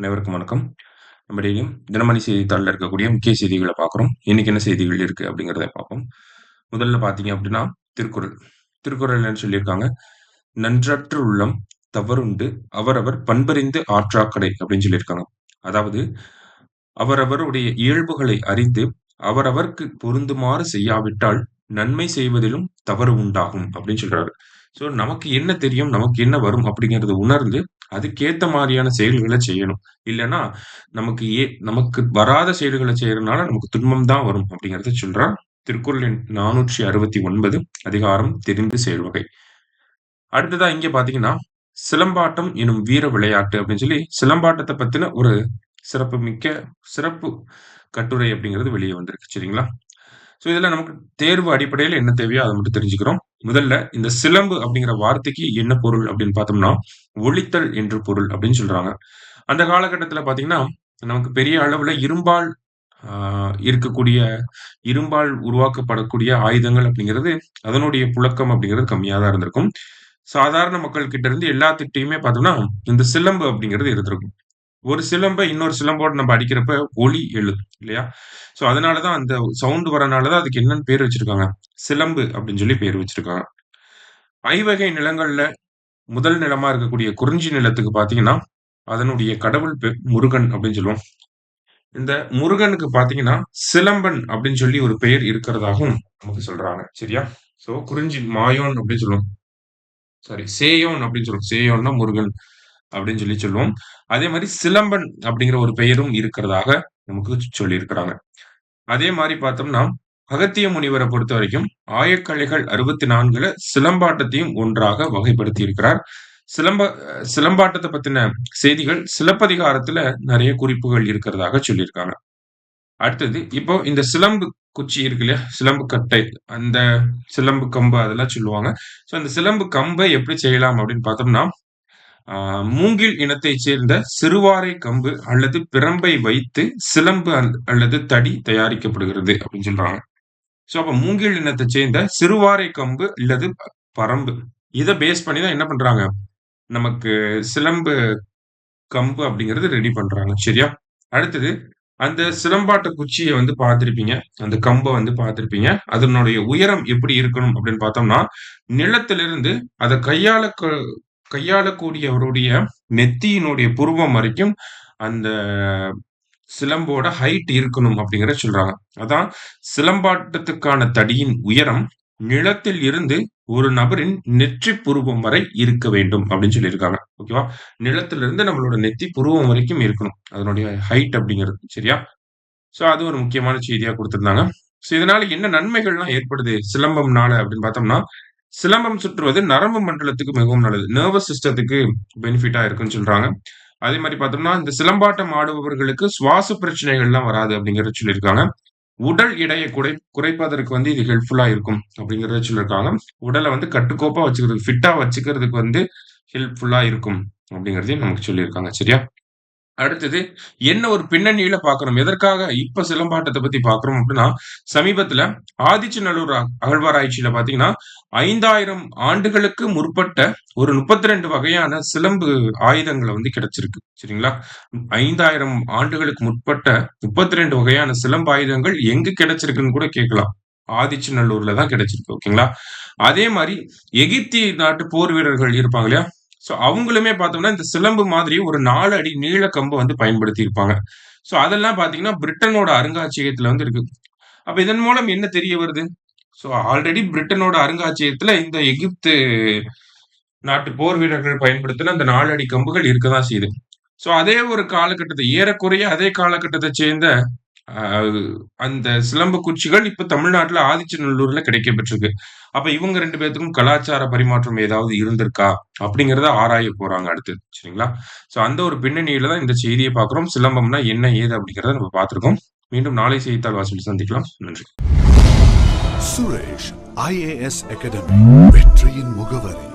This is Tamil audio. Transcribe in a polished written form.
அனைவருக்கும் வணக்கம். நம்ம டெய்லியும் தினமணி செய்தித்தாள்ல இருக்கக்கூடிய முக்கிய செய்திகள பார்க்குறோம். இன்னைக்கு என்ன செய்திகள் இருக்கு அப்படிங்கிறத பார்ப்போம். முதல்ல பார்த்தீங்க அப்படின்னா, திருக்குறள். திருக்குறள்ல என்ன சொல்லியிருக்காங்க? "நன்றற்று உள்ளம் தவறுண்டு அவரவர் பண்பறிந்து ஆற்றாக்கடை" அப்படின்னு சொல்லியிருக்காங்க. அதாவது அவரவருடைய இயல்புகளை அறிந்து அவரவர்க்கு பொருந்துமாறு செய்யாவிட்டால் நன்மை செய்வதிலும் தவறு உண்டாகும் அப்படின்னு சொல்றாரு. ஸோ நமக்கு என்ன தெரியும், நமக்கு என்ன வரும் அப்படிங்கிறத உணர்ந்து அதுக்கேத்த மாரியான செயல்கள செய்யணும். இல்லன்னா நமக்கு வராத செயல்கள செய்யறனால நமக்கு துன்பம் தான் வரும் அப்படிங்கிறத சொல்றார். திருக்குறள் எண் 469 அதிகாரம் தெரிந்து செயல்வகை. அடுத்ததா இங்க பார்த்தீங்கன்னா, சிலம்பாட்டம் எனும் வீர விளையாட்டு அப்படின்னு சொல்லி சிலம்பாட்டத்த பத்தின ஒரு சிறப்பு கட்டுரை அப்படிங்கிறது வெளிய வந்திருக்கு. சரிங்களா? ஸோ இதுல நமக்கு தேர்வு அடிப்படையில என்ன தேவையோ அத மட்டும் தெரிஞ்சுக்கிறோம். முதல்ல இந்த சிலம்பு அப்படிங்கிற வார்த்தைக்கு என்ன பொருள் அப்படின்னு பார்த்தோம்னா, ஒலித்தல் என்று பொருள் அப்படின்னு சொல்றாங்க. அந்த காலகட்டத்தில பார்த்தீங்கன்னா, நமக்கு பெரிய அளவுல ஆ இருக்கக்கூடிய இரும்பால் உருவாக்கப்படக்கூடிய ஆயுதங்கள் அப்படிங்கிறது, அதனுடைய புழக்கம் அப்படிங்கிறது கம்மியா தான் இருந்திருக்கும். சாதாரண மக்கள் கிட்ட இருந்து எல்லாத்துட்டயுமே பார்த்தோம்னா, இந்த சிலம்பு அப்படிங்கிறது இருந்திருக்கும். ஒரு சிலம்ப இன்னொரு சிலம்போட நம்ம அடிக்கிறப்ப ஒலி எழும் இல்லையா? ஸோ அதனால தான் அந்த சவுண்ட் வரனால தான் அதுக்கு என்னன்னு பேர் வச்சிருக்காங்க. சிலம்பு அப்படின்னு சொல்லி பேர் வச்சிருக்காங்க. ஐவகை நிலங்கள்ல முதல் நிலமா இருக்கக்கூடிய குறிஞ்சி நிலத்துக்கு பார்த்தீங்கன்னா, அதனுடைய கடவுள் முருகன் அப்படின்னு சொல்லுவோம். இந்த முருகனுக்கு பார்த்தீங்கன்னா, சிலம்பன் அப்படின்னு சொல்லி ஒரு பெயர் இருக்கிறதாகவும் நமக்கு சொல்றாங்க. சரியா? ஸோ குறிஞ்சி மாயோன் அப்படின்னு சொல்லுவோம். சாரி சேயோன் அப்படின்னு சொல்லுவோம். சேயோன்னா முருகன் அப்படின்னு சொல்லி சொல்லுவோம். அதே மாரி சிலம்பன் அப்படிங்கிற ஒரு பெயரும் இருக்கிறதாக நமக்கு சொல்லியிருக்கிறாங்க. அதே மாரி பார்த்தோம்னா, அகத்திய முனிவர பொறுத்தவரைக்கும் ஆயக்கலைகள் 64ல சிலம்பாட்டத்தையும் ஒன்றாக வகைப்படுத்தி இருக்கிறார். சிலம்பாட்டத்த பத்தின செய்திகள் சிலப்பதிகாரத்துல நெறைய குறிப்புகள் இருக்கிறதாக சொல்லியிருக்காங்க. அடுத்தது இப்போ இந்த சிலம்பு குச்சி இருக்கு இல்லையா? சிலம்பு கட்டை, அந்த சிலம்பு கம்பு அதெல்லாம் சொல்லுவாங்க. ஸோ அந்த சிலம்பு கம்ப எப்படி செய்யலாம் அப்படின்னு பார்த்தோம்னா, மூங்கில் இனத்தைச் சேர்ந்த சிறுவாரை கம்பு அல்லது பிரம்பை வைத்து சிலம்பு அல்லது தடி தயாரிக்கப்படுகிறது அப்படின்னு சொல்றாங்க. ஸோ அப்ப மூங்கில் இனத்தைச் சேர்ந்த சிறுவாரை கம்பு அல்லது பரம்பு. இத பேஸ் பண்ணி தான் என்ன பண்றாங்க? நமக்கு சிலம்பு கம்பு அப்படிங்கிறது ரெடி பண்றாங்க. சரியா? அடுத்தது அந்த சிலம்பாட்ட குச்சிய வந்து பார்த்திருப்பீங்க. அந்த கம்ப வந்து பார்த்திருப்பீங்க. அதனுடைய உயரம் எப்படி இருக்கணும் அப்படின்னு பார்த்தோம்னா, நிலத்திலிருந்து அத கையாளக்கூடியவருடைய நெத்தியினுடைய புருவம் வரைக்கும் அந்த சிலம்போட ஹைட் இருக்கணும் அப்படிங்கிறத சொல்றாங்க. அதான் சிலம்பாட்டத்துக்கான தடியின் உயரம் நிலத்தில் இருந்து ஒரு நபரின் நெற்றி புருவம் வரை இருக்க வேண்டும் அப்படின்னு சொல்லியிருக்காங்க. ஓகேவா? நிலத்திலிருந்து நம்மளோட நெத்தி புருவம் வரைக்கும் இருக்கணும். அதனுடைய ஹைட் அப்படிங்கிறது. சரியா? ஸோ அது ஒரு முக்கியமான செய்தியா குடுத்திருந்தாங்க. ஸோ இதனால என்ன நன்மைகள்லாம் ஏற்படுது சிலம்பம்னால அப்படின்னு பார்த்தோம்னா, சிலம்பம் சுற்றுவது நரம்பு மண்டலத்துக்கு மிகவும் நல்லது. நர்வஸ் சிஸ்டத்துக்கு பெனிஃபிட்டா இருக்குன்னு சொல்றாங்க. அதே மாரி பார்த்தோம்னா, இந்த சிலம்பாட்டம் ஆடுபவர்களுக்கு சுவாச பிரச்சனைகள்லாம் வராது அப்படிங்கிறத சொல்லியிருக்காங்க. உடல் எடையை குறைப்பதற்கு வந்து இது ஹெல்ப்ஃபுல்லா இருக்கும் அப்படிங்கிறத சொல்லியிருக்காங்க. உடல வந்து கட்டுக்கோப்பா வச்சுக்கிறதுக்கு, ஃபிட்டா வச்சுக்கிறதுக்கு வந்து ஹெல்ப்ஃபுல்லா இருக்கும் அப்படிங்கிறதையும் நமக்கு சொல்லியிருக்காங்க. சரியா? அடுத்தது என்ன ஒரு பின்னணியில பார்க்கிறோம். எதற்காக இப்ப சிலம்பாட்டத்த பத்தி பார்க்கிறோம் அப்படின்னா, சமீபத்தில ஆதிச்சநல்லூர் அகழ்வாராய்ச்சியில பார்த்தீங்கன்னா, 5000 ஆண்டுகளுக்கு முற்பட்ட ஒரு 32 வகையான சிலம்பு ஆயுதங்கள வந்து கிடைச்சிருக்கு. சரிங்களா? 5000 ஆண்டுகளுக்கு முற்பட்ட 32 வகையான சிலம்பு ஆயுதங்கள் எங்க கிடைச்சிருக்குன்னு கூட கேட்கலாம். ஆதிச்சநல்லூர்ல தான் கிடைச்சிருக்கு. ஓகேங்களா? அதே மாரி எகிப்திய நாட்டு போர் வீரர்கள் இருப்பாங்க இல்லையா? ஸோ அவங்களுமே பார்த்தோம்னா, இந்த சிலம்பு மாதிரி ஒரு 4 அடி நீள கம்ப வந்து பயன்படுத்தி இருப்பாங்க. ஸோ அதெல்லாம் பார்த்தீங்கன்னா, பிரிட்டனோட அருங்காட்சியகத்துல வந்து இருக்கு. அப்ப இதன் மூலம் என்ன தெரிய வருது? ஸோ ஆல்ரெடி பிரிட்டனோட அருங்காட்சியகத்துல இந்த எகிப்து நாட்டு போர் வீரர்கள் பயன்படுத்தின அந்த 4 அடி கம்புகள் இருக்க தான் செய்யுது. ஸோ அதே ஒரு ஏறக்குறைய அதே காலகட்டத்தைச் சேர்ந்த அ அந்த சிலம்பு குச்சிகள் இப்ப தமிழ்நாட்டுல ஆதிச்சநல்லூர்ல கிடைக்கப் பெற்றிருக்கு. அப்ப இவங்க 2 பேத்துக்கும் கலாச்சார பரிமாற்றம் ஏதாவது இருந்திருக்கா? அப்படிங்கிறத ஆராய போறாங்க அடுத்து. சரிங்களா? ஸோ அந்த ஒரு பின்னணியில தான் இந்த செய்திய பார்க்கிறோம். சிலம்பம்னா என்ன? ஏது? அப்படிங்கிறத நம்ம பார்த்திருக்கோம். மீண்டும் நாளை செய்தித்தாள் வாசிப்பில் சந்திக்கலாம். நன்றி. சுரேஷ் IAS அகாடமி வெற்றியின் முகவரி.